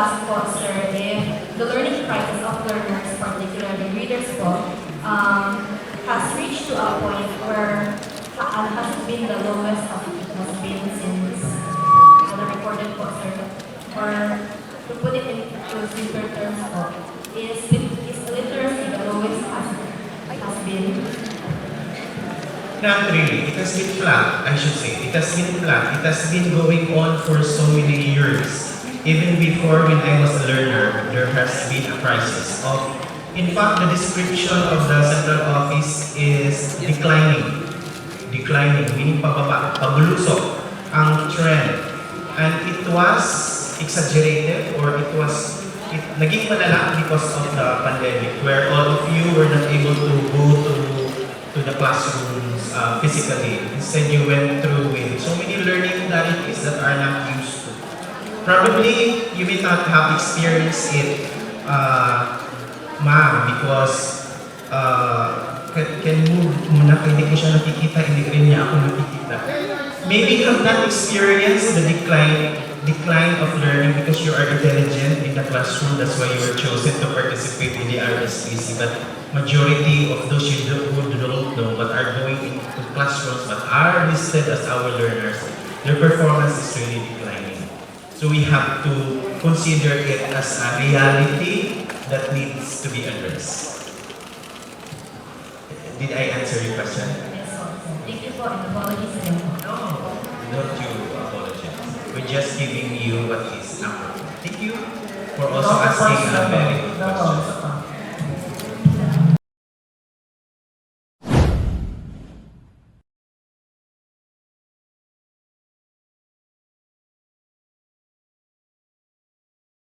ask po, sir, if the learning crisis of learners, particularly readers po, has reached to a point where has been the lowest of it has been since the recorded po, sir. Or to put it into simpler terms po, is literacy the lowest has been? Not really. It has been flat, I should say. It has been flat. It has been going on for so many years. Even before when I was a learner, there has been a crisis of, in fact, the description of the central office is declining. Declining, meaning pababa, pabulusok ang trend. And it was exaggerated or naging malala because of the pandemic where all of you were not able to go to the classrooms physically. Instead, you went through with so many learning modalities that are not used to. Probably, you may not have experienced it, ma'am, because can move muna kaya hindi ko siya nakikita, hindi rin niya ako nakikita. Maybe you have not experienced the decline of learning because you are intelligent in the classroom. That's why you were chosen to participate in the RSPC. But majority of those who don't know but are going into classrooms but are listed as our learners, their performance is really declining. So we have to consider it as a reality that needs to be addressed. Did I answer your question? Yes, sir. Thank you for and apologies again. No, don't you apologize. We're just giving you what is appropriate. Thank you for also asking a very good question.